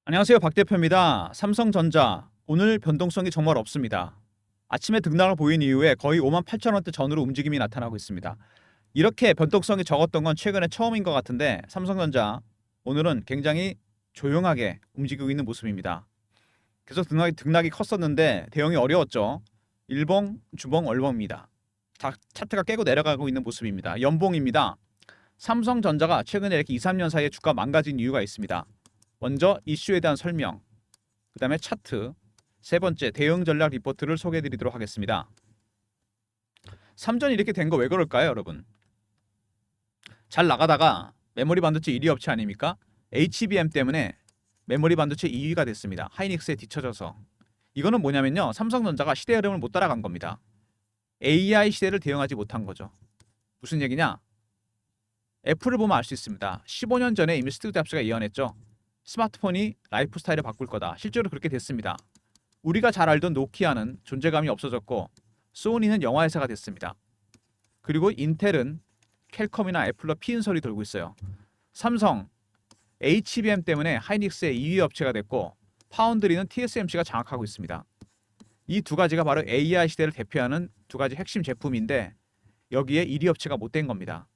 안녕하세요. 박 대표입니다. 삼성전자 오늘 변동성이 정말 없습니다. 아침에 등락을 보인 이후에 거의 58,000원대 전후로 움직임이 나타나고 있습니다. 이렇게 변동성이 적었던 건 최근에 처음인 것 같은데 삼성전자 오늘은 굉장히 조용하게 움직이고 있는 모습입니다. 계속 등락이 컸었는데 대응이 어려웠죠. 일봉, 주봉, 월봉입니다. 차트가 깨고 내려가고 있는 모습입니다. 연봉입니다. 삼성전자가 최근에 이렇게 2, 3년 사이에 주가 망가진 이유가 있습니다. 먼저 이슈에 대한 설명, 그 다음에 차트, 세 번째 대응 전략 리포트를 소개해드리도록 하겠습니다. 삼전이 이렇게 된 거 왜 그럴까요, 여러분? 잘 나가다가 메모리 반도체 1위 업체 아닙니까? HBM 때문에 메모리 반도체 2위가 됐습니다. 하이닉스에 뒤처져서. 이거는 뭐냐면요, 삼성전자가 시대 흐름을 못 따라간 겁니다. AI 시대를 대응하지 못한 거죠. 무슨 얘기냐? 애플을 보면 알 수 있습니다. 15년 전에 이미 스티브 잡스가 예언했죠. 스마트폰이 라이프 스타일을 바꿀 거다. 실제로 그렇게 됐습니다. 우리가 잘 알던 노키아는 존재감이 없어졌고 소니는 영화 회사가 됐습니다. 그리고 인텔은 캘컴이나 애플로 피인설이 돌고 있어요. 삼성, HBM 때문에 하이닉스의 2위 업체가 됐고 파운드리는 TSMC가 장악하고 있습니다. 이 두 가지가 바로 AI 시대를 대표하는 두 가지 핵심 제품인데 여기에 1위 업체가 못 된 겁니다.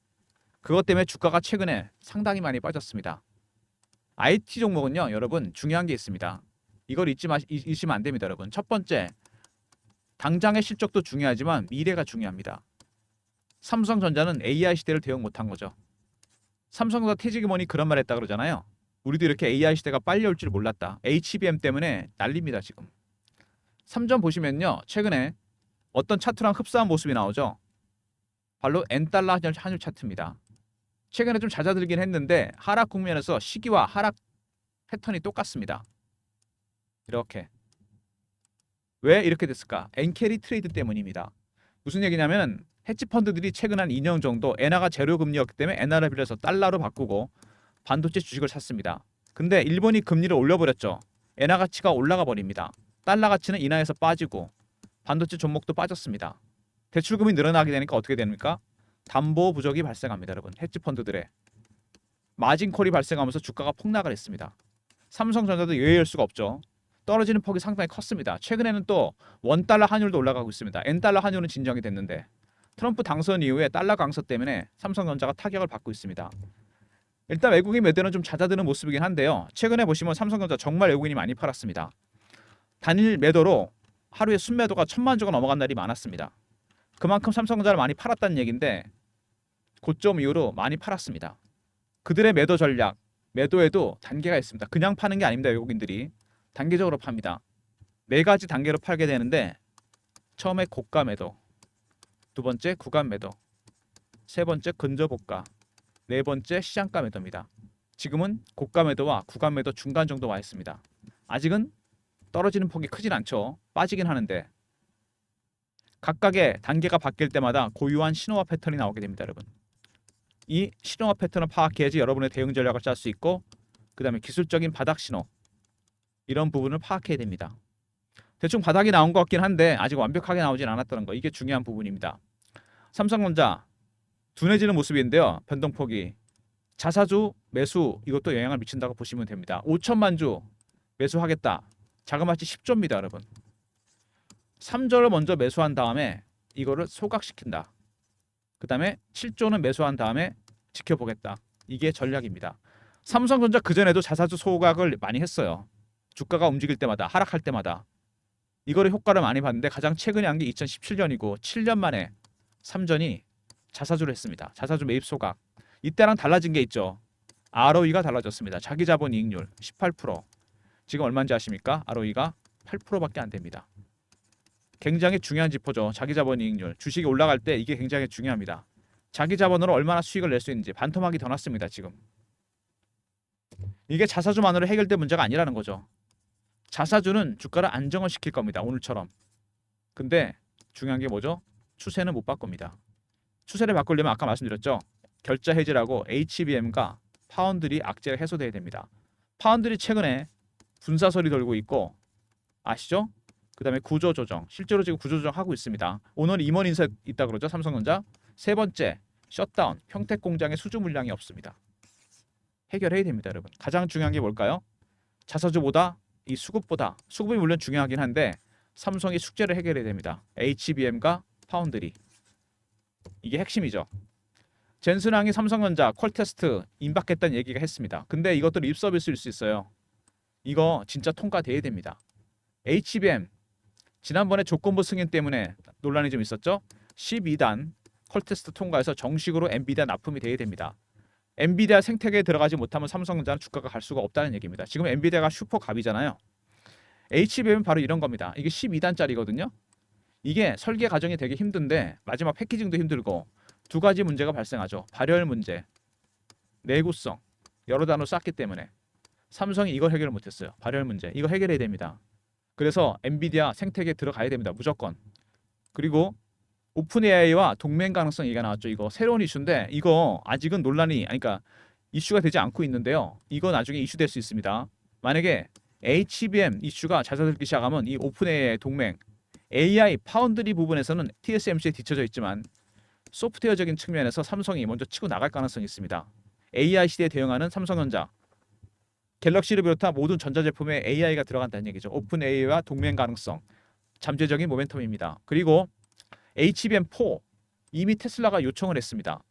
그것 때문에 주가가 최근에 상당히 많이 빠졌습니다. IT 종목은요, 여러분 중요한 게 있습니다. 이걸 잊으면 안 됩니다, 여러분. 첫 번째, 당장의 실적도 중요하지만 미래가 중요합니다. 삼성전자는 AI 시대를 대응 못한 거죠. 삼성전자 퇴직임원이 그런 말 했다 그러잖아요. 우리도 이렇게 AI 시대가 빨리 올 줄 몰랐다. HBM 때문에 난립니다, 지금. 삼전 보시면요, 최근에 어떤 차트랑 흡사한 모습이 나오죠. 바로 N달러 환율 차트입니다. 최근에 좀 잦아들긴 했는데 하락 국면에서 시기와 하락 패턴이 똑같습니다. 이렇게. 왜 이렇게 됐을까? 엔캐리 트레이드 때문입니다. 무슨 얘기냐면 헤지 펀드들이 최근 한 2년 정도 엔화가 제로 금리였기 때문에 엔화를 빌려서 달러로 바꾸고 반도체 주식을 샀습니다. 근데 일본이 금리를 올려버렸죠. 엔화 가치가 올라가 버립니다. 달러 가치는 인하에서 빠지고 반도체 종목도 빠졌습니다. 대출금이 늘어나게 되니까 어떻게 됩니까? 담보 부족이 발생합니다, 여러분. 헤지 펀드들의 마진콜이 발생하면서 주가가 폭락을 했습니다. 삼성전자도 예외일 수가 없죠. 떨어지는 폭이 상당히 컸습니다. 최근에는 또 원달러 환율도 올라가고 있습니다. N달러 환율은 진정이 됐는데 트럼프 당선 이후에 달러 강세 때문에 삼성전자가 타격을 받고 있습니다. 일단 외국인 매도는 좀 잦아드는 모습이긴 한데요. 최근에 보시면 삼성전자 정말 외국인이 많이 팔았습니다. 단일 매도로 하루에 순매도가 1,000만 주가 넘어간 날이 많았습니다. 그만큼 삼성전자를 많이 팔았다는 얘기인데 고점 이후로 많이 팔았습니다. 그들의 매도 전략, 매도에도 단계가 있습니다. 그냥 파는 게 아닙니다. 외국인들이 단계적으로 팝니다. 네 가지 단계로 팔게 되는데 처음에 고가 매도, 두 번째 구간 매도, 세 번째 근저고가, 네 번째 시장가 매도입니다. 지금은 고가 매도와 구간 매도 중간 정도 와 있습니다. 아직은 떨어지는 폭이 크진 않죠. 빠지긴 하는데 각각의 단계가 바뀔 때마다 고유한 신호와 패턴이 나오게 됩니다, 여러분. 이 신호와 패턴을 파악해야지 여러분의 대응 전략을 짤 수 있고 그 다음에 기술적인 바닥 신호 이런 부분을 파악해야 됩니다. 대충 바닥이 나온 것 같긴 한데 아직 완벽하게 나오진 않았다는 거, 이게 중요한 부분입니다. 삼성전자 둔해지는 모습인데요. 변동폭이 자사주 매수 이것도 영향을 미친다고 보시면 됩니다. 5천만 주 매수하겠다. 자그마치 10조입니다, 여러분. 3조를 먼저 매수한 다음에 이거를 소각시킨다. 그 다음에 7조는 매수한 다음에 지켜보겠다. 이게 전략입니다. 삼성전자 그전에도 자사주 소각을 많이 했어요. 주가가 움직일 때마다, 하락할 때마다. 이거를 효과를 많이 봤는데 가장 최근에 한 게 2017년이고 7년 만에 삼전이 자사주를 했습니다. 자사주 매입 소각. 이때랑 달라진 게 있죠. ROE가 달라졌습니다. 자기자본 이익률 18%. 지금 얼마인지 아십니까? ROE가 8%밖에 안 됩니다. 굉장히 중요한 지표죠. 자기자본 이익률. 주식이 올라갈 때 이게 굉장히 중요합니다. 자기자본으로 얼마나 수익을 낼 수 있는지 반토막이 더 났습니다. 지금. 이게 자사주만으로 해결될 문제가 아니라는 거죠. 자사주는 주가를 안정을 시킬 겁니다. 오늘처럼. 근데 중요한 게 뭐죠? 추세는 못 바꿉니다. 추세를 바꾸려면 아까 말씀드렸죠. 결자 해지라고 HBM과 파운드리 악재가 해소돼야 됩니다. 파운드리 최근에 분사설이 돌고 있고 아시죠? 그 다음에 구조조정. 실제로 지금 구조조정 하고 있습니다. 오늘 임원 인사 있다 그러죠. 삼성전자. 세 번째 셧다운. 평택 공장에 수주 물량이 없습니다. 해결해야 됩니다, 여러분. 가장 중요한 게 뭘까요? 자사주보다 이 수급이 물론 중요하긴 한데 삼성이 숙제를 해결해야 됩니다. HBM과 파운드리. 이게 핵심이죠. 젠슨항이 삼성전자 퀄테스트 임박했다는 얘기가 했습니다. 근데 이것도 립서비스일 수 있어요. 이거 진짜 통과돼야 됩니다. HBM 지난번에 조건부 승인 때문에 논란이 좀 있었죠. 12단 퀄테스트 통과해서 정식으로 엔비디아 납품이 돼야 됩니다. 엔비디아 생태계에 들어가지 못하면 삼성전자는 주가가 갈 수가 없다는 얘기입니다. 지금 엔비디아가 슈퍼갑이잖아요. HBM은 바로 이런 겁니다. 이게 12단짜리거든요. 이게 설계 과정이 되게 힘든데 마지막 패키징도 힘들고 두 가지 문제가 발생하죠. 발열 문제, 내구성, 여러 단어 쌓기 때문에 삼성이 이걸 해결을 못했어요. 발열 문제, 이거 해결해야 됩니다. 그래서 엔비디아 생태계에 들어가야 됩니다. 무조건. 그리고 오픈 AI와 동맹 가능성 얘기가 나왔죠. 이거 새로운 이슈인데 이거 아직은 논란이 그러니까 이슈가 되지 않고 있는데요. 이거 나중에 이슈될 수 있습니다. 만약에 HBM 이슈가 잦아들기 시작하면 이 오픈 AI 동맹 AI 파운드리 부분에서는 TSMC에 뒤쳐져 있지만 소프트웨어적인 측면에서 삼성이 먼저 치고 나갈 가능성이 있습니다. AI 시대에 대응하는 삼성전자, 갤럭시를 비롯한 모든 전자제품에 AI가 들어간다는 얘기죠. 오픈 AI와 동맹 가능성, 잠재적인 모멘텀입니다. 그리고 HBM4 이미 테슬라가 요청을 했습니다.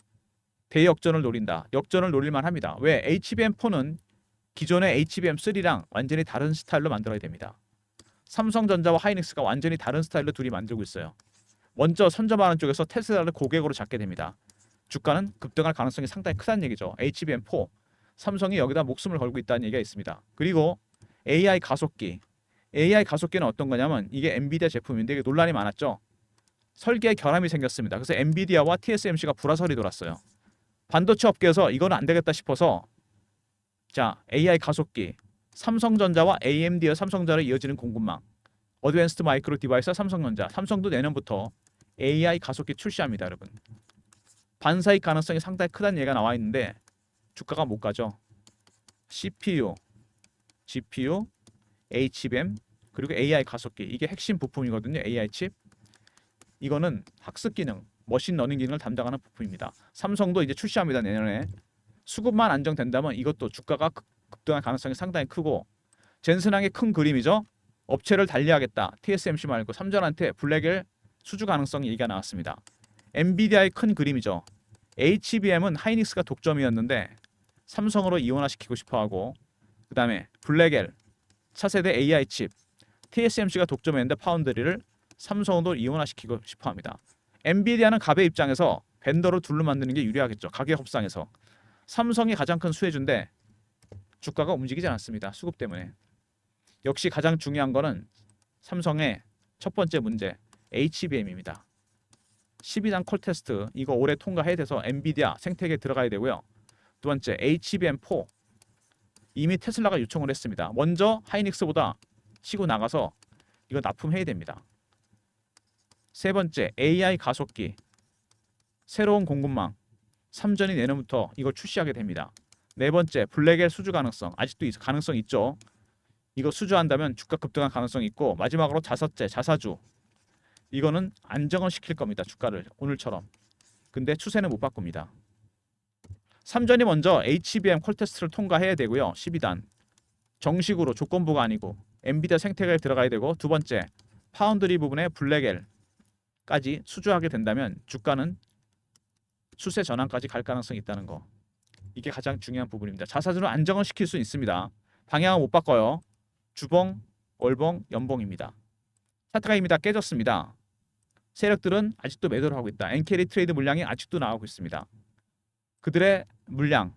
대역전을 노린다. 역전을 노릴만 합니다. 왜? HBM4는 기존의 HBM3랑 완전히 다른 스타일로 만들어야 됩니다. 삼성전자와 하이닉스가 완전히 다른 스타일로 둘이 만들고 있어요. 먼저 선점하는 쪽에서 테슬라를 고객으로 잡게 됩니다. 주가는 급등할 가능성이 상당히 크다는 얘기죠. HBM4 삼성이 여기다 목숨을 걸고 있다는 얘기가 있습니다. 그리고 AI 가속기. AI 가속기는 어떤 거냐면 이게 엔비디아 제품인데 이게 논란이 많았죠. 설계에 결함이 생겼습니다. 그래서 엔비디아와 TSMC가 불화설이 돌았어요. 반도체 업계에서 이거는 안 되겠다 싶어서 자 AI 가속기 삼성전자와 AMD와 삼성전자로 이어지는 공급망 어드밴스드 마이크로 디바이스 삼성전자 삼성도 내년부터 AI 가속기 출시합니다. 여러분 반사익 가능성이 상당히 크다는 얘기가 나와 있는데 주가가 못 가죠. CPU, GPU, HBM 그리고 AI 가속기 이게 핵심 부품이거든요. AI 칩 이거는 학습 기능, 머신러닝 기능을 담당하는 부품입니다. 삼성도 이제 출시합니다. 내년에 수급만 안정된다면 이것도 주가가 급등할 가능성이 상당히 크고 젠슨항의 큰 그림이죠. 업체를 달리하겠다. TSMC 말고 삼전한테 블랙엘 수주 가능성 얘기가 나왔습니다. 엔비디아의 큰 그림이죠. HBM은 하이닉스가 독점이었는데 삼성으로 이원화시키고 싶어하고 그 다음에 블랙엘 차세대 AI 칩 TSMC가 독점했는데 파운드리를 삼성으로 이원화시키고 싶어합니다. 엔비디아는 갑의 입장에서 벤더로 둘로 만드는 게 유리하겠죠. 가격 협상에서 삼성이 가장 큰 수혜주인데 주가가 움직이지 않았습니다. 수급 때문에. 역시 가장 중요한 거는 삼성의 첫 번째 문제 HBM입니다. 12단 콜 테스트 이거 올해 통과해야 돼서 엔비디아 생태계에 들어가야 되고요. 두 번째 HBM4 이미 테슬라가 요청을 했습니다. 먼저 하이닉스보다 치고 나가서 이거 납품해야 됩니다. 세 번째 AI 가속기 새로운 공급망 삼전이 내년부터 이걸 출시하게 됩니다. 네 번째 블랙엘 수주 가능성 아직도 가능성 있죠. 이거 수주한다면 주가 급등할 가능성이 있고 마지막으로 다섯째 자사주 이거는 안정을 시킬 겁니다. 주가를 오늘처럼. 근데 추세는 못 바꿉니다. 삼전이 먼저 HBM 콜 테스트를 통과해야 되고요. 12단 정식으로 조건부가 아니고 엔비디아 생태계에 들어가야 되고 두 번째 파운드리 부분에 블랙엘까지 수주하게 된다면 주가는 추세 전환까지 갈 가능성이 있다는 거. 이게 가장 중요한 부분입니다. 자사주는 안정을 시킬 수 있습니다. 방향은 못 바꿔요. 주봉, 월봉, 연봉입니다. 차트가 이미 다 깨졌습니다. 세력들은 아직도 매도를 하고 있다. 엔캐리 트레이드 물량이 아직도 나오고 있습니다. 그들의 물량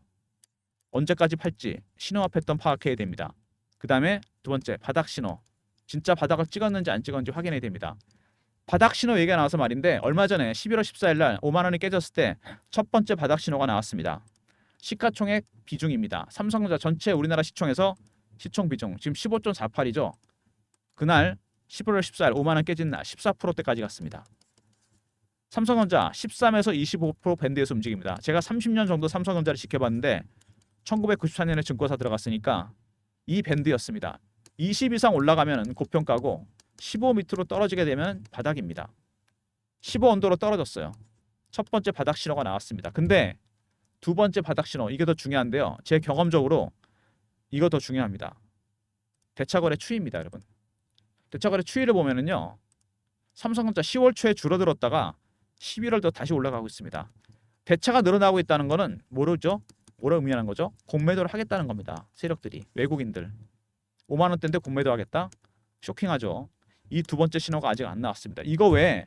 언제까지 팔지 신호와 패턴 파악해야 됩니다. 그 다음에 두 번째 바닥 신호 진짜 바닥을 찍었는지 안 찍었는지 확인해야 됩니다. 바닥 신호 얘기가 나와서 말인데 얼마 전에 11월 14일 날 5만 원이 깨졌을 때 첫 번째 바닥 신호가 나왔습니다. 시가총액 비중입니다. 삼성전자 전체 우리나라 시총에서 시총 비중 지금 15.48이죠. 그날 11월 14일 5만 원 깨진 날 14%대까지 갔습니다. 삼성전자 13에서 25% 밴드에서 움직입니다. 제가 30년 정도 삼성전자를 지켜봤는데 1994년에 증권사 들어갔으니까 이 밴드였습니다. 20 이상 올라가면 고평가고 15 밑으로 떨어지게 되면 바닥입니다. 15 언더로 떨어졌어요. 첫 번째 바닥 신호가 나왔습니다. 근데 두 번째 바닥 신호 이게 더 중요한데요. 제 경험적으로 이거 더 중요합니다. 대차거래 추이입니다, 여러분. 대차거래 추이를 보면은요. 삼성전자 10월 초에 줄어들었다가 11월도 다시 올라가고 있습니다. 대차가 늘어나고 있다는 거는 모르죠? 뭐라 의미하는 거죠? 공매도를 하겠다는 겁니다. 세력들이, 외국인들. 5만 원대인데 공매도 하겠다? 쇼킹하죠. 이 두 번째 신호가 아직 안 나왔습니다. 이거 외에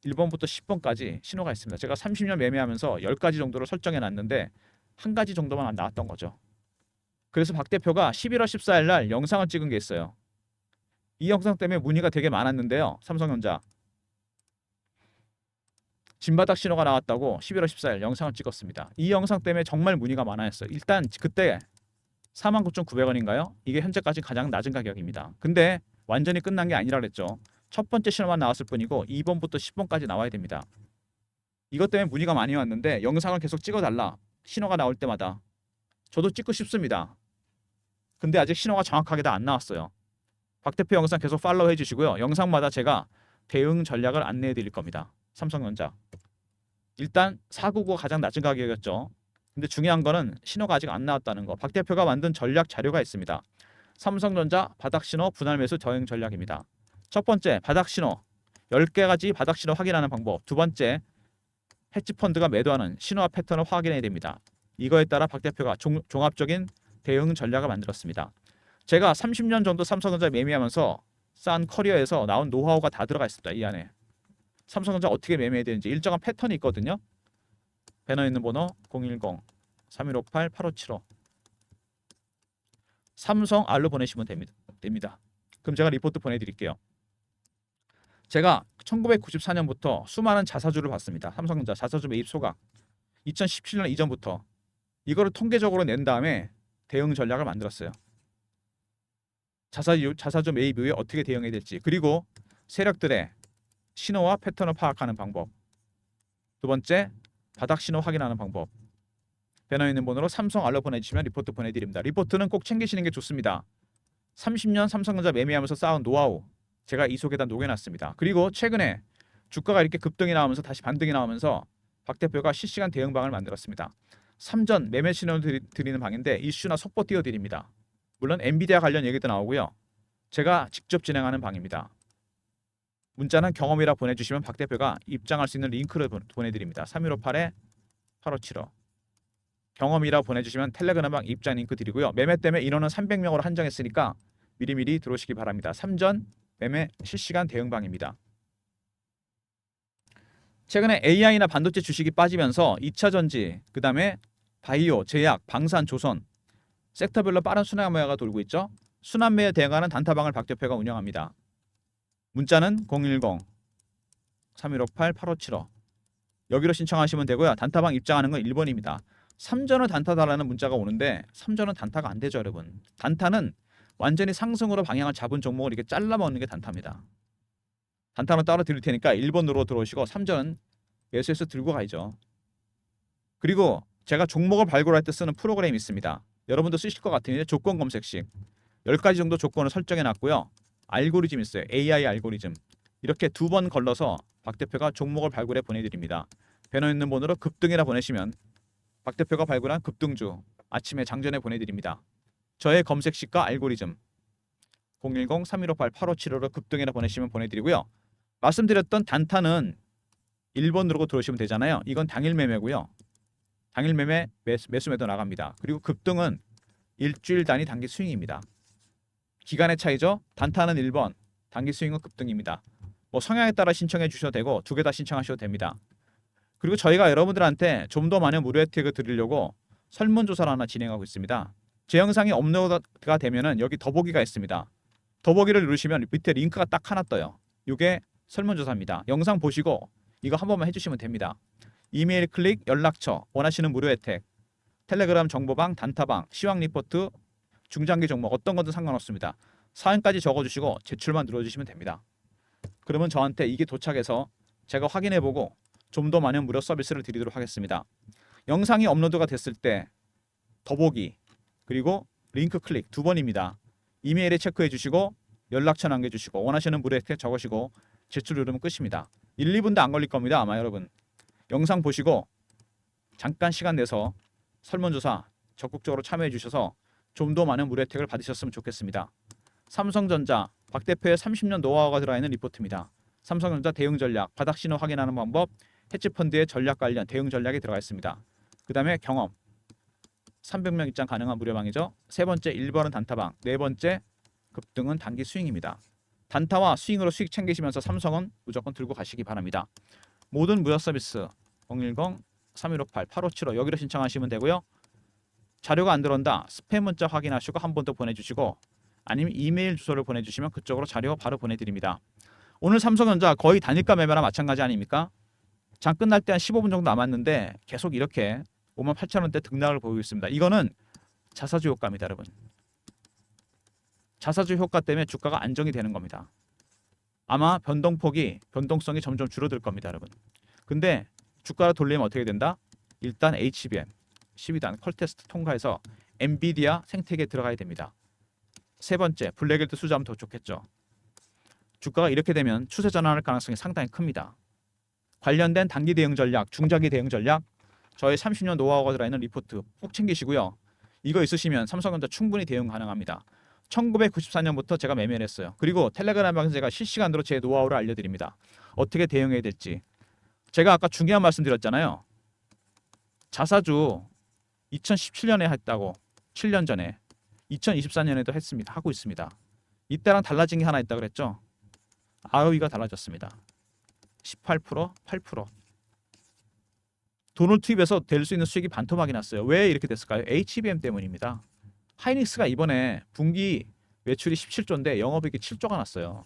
1번부터 10번까지 신호가 있습니다. 제가 30년 매매하면서 10가지 정도를 설정해 놨는데 한 가지 정도만 안 나왔던 거죠. 그래서 박 대표가 11월 14일 날 영상을 찍은 게 있어요. 이 영상 때문에 문의가 되게 많았는데요. 삼성전자 진바닥 신호가 나왔다고 11월 14일 영상을 찍었습니다. 이 영상 때문에 정말 문의가 많았어요. 일단 그때 49,900원인가요? 이게 현재까지 가장 낮은 가격입니다. 근데 완전히 끝난 게 아니라 그랬죠. 첫 번째 신호만 나왔을 뿐이고 2번부터 10번까지 나와야 됩니다. 이것 때문에 문의가 많이 왔는데 영상을 계속 찍어달라. 신호가 나올 때마다. 저도 찍고 싶습니다. 근데 아직 신호가 정확하게 다 안 나왔어요. 박 대표 영상 계속 팔로우 해주시고요. 영상마다 제가 대응 전략을 안내해 드릴 겁니다. 삼성전자. 일단 499가 가장 낮은 가격이었죠. 근데 중요한 거는 신호가 아직 안 나왔다는 거. 박 대표가 만든 전략 자료가 있습니다. 삼성전자 바닥 신호 분할 매수 대응 전략입니다. 첫 번째, 바닥 신호. 10개까지 바닥 신호 확인하는 방법. 두 번째, 헤지 펀드가 매도하는 신호와 패턴을 확인해야 됩니다. 이거에 따라 박 대표가 종합적인 대응 전략을 만들었습니다. 제가 30년 정도 삼성전자 매매하면서 쌓은 커리어에서 나온 노하우가 다 들어가 있습니다. 이 안에. 삼성전자 어떻게 매매해야 되는지 일정한 패턴이 있거든요. 배너에 있는 번호 010-3158-8575 삼성 R로 보내시면 됩니다. 그럼 제가 리포트 보내드릴게요. 제가 1994년부터 수많은 자사주를 봤습니다. 삼성전자 자사주 매입 소각 2017년 이전부터 이거를 통계적으로 낸 다음에 대응 전략을 만들었어요. 자사주 매입 이후에 어떻게 대응해야 될지, 그리고 세력들의 신호와 패턴을 파악하는 방법. 두 번째, 바닥 신호 확인하는 방법. 배너에 있는 번호로 삼성 알로 보내주시면 리포트 보내드립니다. 리포트는 꼭 챙기시는 게 좋습니다. 30년 삼성전자 매매하면서 쌓은 노하우 제가 이 속에다 녹여놨습니다. 그리고 최근에 주가가 이렇게 급등이 나오면서 다시 반등이 나오면서 박 대표가 실시간 대응방을 만들었습니다. 3전 매매 신호를 드리는 방인데 이슈나 속보 띄워드립니다. 물론 엔비디아 관련 얘기도 나오고요. 제가 직접 진행하는 방입니다. 문자는 경험이라 보내주시면 박 대표가 입장할 수 있는 링크를 보내드립니다. 3158-8575 경험이라 보내주시면 텔레그램방 입장 링크 드리고요. 매매 때문에 인원은 300명으로 한정했으니까 미리미리 들어오시기 바랍니다. 3전 매매 실시간 대응방입니다. 최근에 AI나 반도체 주식이 빠지면서 2차 전지, 그 다음에 바이오, 제약, 방산, 조선 섹터별로 빠른 순환 매매가 돌고 있죠. 순환 매에 대응하는 단타방을 박 대표가 운영합니다. 문자는 010-3158-8575 여기로 신청하시면 되고요. 단타방 입장하는 건 1번입니다. 3전을 단타다라는 문자가 오는데 3전은 단타가 안 되죠, 여러분. 단타는 완전히 상승으로 방향을 잡은 종목을 이렇게 잘라먹는 게 단타입니다. 단타는 따로 드릴 테니까 1번으로 들어오시고 3전은 매수해서 들고 가야죠. 그리고 제가 종목을 발굴할 때 쓰는 프로그램이 있습니다. 여러분도 쓰실 것 같은데 조건 검색식 10가지 정도 조건을 설정해 놨고요. 알고리즘 있어요. AI 알고리즘. 이렇게 2번 걸러서 박 대표가 종목을 발굴해 보내드립니다. 배너 있는 번호로 급등이라 보내시면 박 대표가 발굴한 급등주 아침에 장전해 보내드립니다. 저의 검색식과 알고리즘 010-3158-8575로 급등이라 보내시면 보내드리고요. 말씀드렸던 단타는 1번 누르고 들어오시면 되잖아요. 이건 당일 매매고요. 당일 매매 매수 매도 나갑니다. 그리고 급등은 일주일 단위 단기 스윙입니다. 기간의 차이죠. 단타는 1번, 단기 스윙은 급등입니다. 뭐 성향에 따라 신청해 주셔도 되고 2개 다 신청하셔도 됩니다. 그리고 저희가 여러분들한테 좀 더 많은 무료 혜택을 드리려고 설문조사를 하나 진행하고 있습니다. 제 영상이 업로드가 되면은 여기 더보기가 있습니다. 더보기를 누르시면 밑에 링크가 딱 하나 떠요. 이게 설문조사입니다. 영상 보시고 이거 한 번만 해주시면 됩니다. 이메일 클릭, 연락처, 원하시는 무료 혜택, 텔레그램 정보방, 단타방, 시황 리포트, 중장기 종목 어떤 것도 상관없습니다. 사연까지 적어주시고 제출만 눌러주시면 됩니다. 그러면 저한테 이게 도착해서 제가 확인해보고 좀 더 많은 무료 서비스를 드리도록 하겠습니다. 영상이 업로드가 됐을 때 더보기 그리고 링크 클릭 2번입니다. 이메일에 체크해 주시고 연락처 남겨주시고 원하시는 무료 혜택 적으시고 제출 누르면 끝입니다. 1, 2분도 안 걸릴 겁니다. 아마 여러분 영상 보시고 잠깐 시간 내서 설문조사 적극적으로 참여해 주셔서 좀 더 많은 물의 혜택을 받으셨으면 좋겠습니다. 삼성전자 박 대표의 30년 노하우가 들어있는 리포트입니다. 삼성전자 대응 전략, 바닥 신호 확인하는 방법, 헤지펀드의 전략 관련 대응 전략이 들어가 있습니다. 그 다음에 경험 300명 입장 가능한 무료방이죠. 세 번째 1번은 단타방, 네 번째 급등은 단기 스윙입니다. 단타와 스윙으로 수익 챙기시면서 삼성은 무조건 들고 가시기 바랍니다. 모든 무료 서비스 010-3158-8575 여기로 신청하시면 되고요. 자료가 안 들어온다 스팸 문자 확인하시고 한 번 더 보내주시고 아니면 이메일 주소를 보내주시면 그쪽으로 자료 바로 보내드립니다. 오늘 삼성전자 거의 단일가 매매랑 마찬가지 아닙니까? 장 끝날 때 한 15분 정도 남았는데 계속 이렇게 58,000원대 등락을 보이고 있습니다. 이거는 자사주 효과입니다, 여러분. 자사주 효과 때문에 주가가 안정이 되는 겁니다. 아마 변동성이 점점 줄어들 겁니다, 여러분. 근데 주가를 돌리면 어떻게 된다? 일단 HBM 12단 컬 테스트 통과해서 엔비디아 생태계에 들어가야 됩니다. 세 번째, 블랙일드 수주하면 더 좋겠죠. 주가가 이렇게 되면 추세 전환할 가능성이 상당히 큽니다. 관련된 단기 대응 전략, 중장기 대응 전략, 저의 30년 노하우가 들어있는 리포트 꼭 챙기시고요. 이거 있으시면 삼성전자 충분히 대응 가능합니다. 1994년부터 제가 매매를 했어요. 그리고 텔레그램에서 제가 실시간으로 제 노하우를 알려드립니다. 어떻게 대응해야 될지. 제가 아까 중요한 말씀 드렸잖아요. 자사주 2017년에 했다고 7년 전에 2024년에도 했습니다. 하고 있습니다. 이때랑 달라진 게 하나 있다고 그랬죠. ROE가 달라졌습니다. 18%, 8%. 돈을 투입해서 될 수 있는 수익이 반토막이 났어요. 왜 이렇게 됐을까요? HBM 때문입니다. 하이닉스가 이번에 분기 매출이 17조인데 영업이익이 7조가 났어요.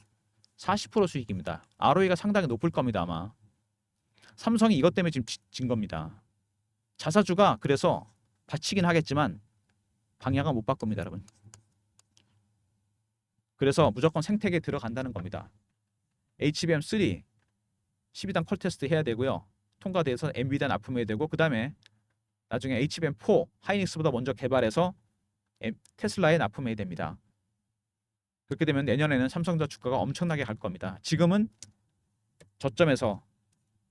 40% 수익입니다. ROE가 상당히 높을 겁니다. 아마. 삼성이 이것 때문에 지금 진 겁니다. 자사주가 그래서 받치긴 하겠지만 방향은 못 바꿉니다, 여러분. 그래서 무조건 생태계에 들어간다는 겁니다. HBM3 12단 컬 테스트 해야 되고요. 통과돼서 엔비디아 납품해야 되고 그 다음에 나중에 HBM4 하이닉스보다 먼저 개발해서 테슬라에 납품해야 됩니다. 그렇게 되면 내년에는 삼성전자 주가가 엄청나게 갈 겁니다. 지금은 저점에서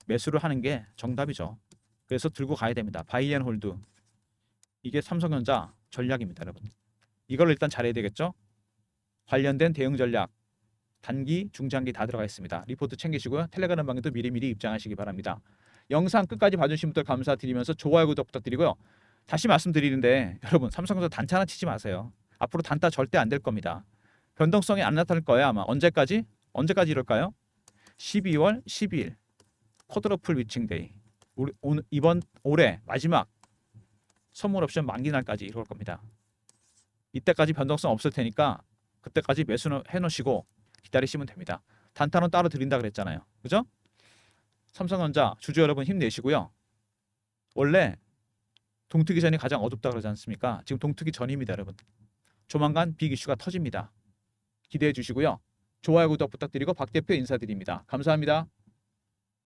매수를 하는 게 정답이죠. 그래서 들고 가야 됩니다. 바이 앤 홀드. 이게 삼성전자 전략입니다, 여러분. 이걸 일단 잘해야 되겠죠? 관련된 대응 전략 단기, 중장기 다 들어가 있습니다. 리포트 챙기시고요. 텔레그램 방에도 미리미리 입장하시기 바랍니다. 영상 끝까지 봐주신 분들 감사드리면서 좋아요, 구독 부탁드리고요. 다시 말씀드리는데 여러분 삼성전자 단타나 치지 마세요. 앞으로 단타 절대 안 될 겁니다. 변동성이 안 나타날 거예요. 아마 언제까지 이럴까요? 12월 12일 쿼드러플 위칭데이. 이번 올해 마지막 선물 옵션 만기 날까지 이럴 겁니다. 이때까지 변동성 없을 테니까 그때까지 매수 해놓으시고 기다리시면 됩니다. 단타는 따로 드린다 그랬잖아요. 그죠? 삼성전자 주주 여러분 힘내시고요. 원래 동트기 전이 가장 어둡다 그러지 않습니까? 지금 동트기 전입니다, 여러분. 조만간 빅 이슈가 터집니다. 기대해 주시고요. 좋아요, 구독 부탁드리고 박 대표 인사드립니다. 감사합니다.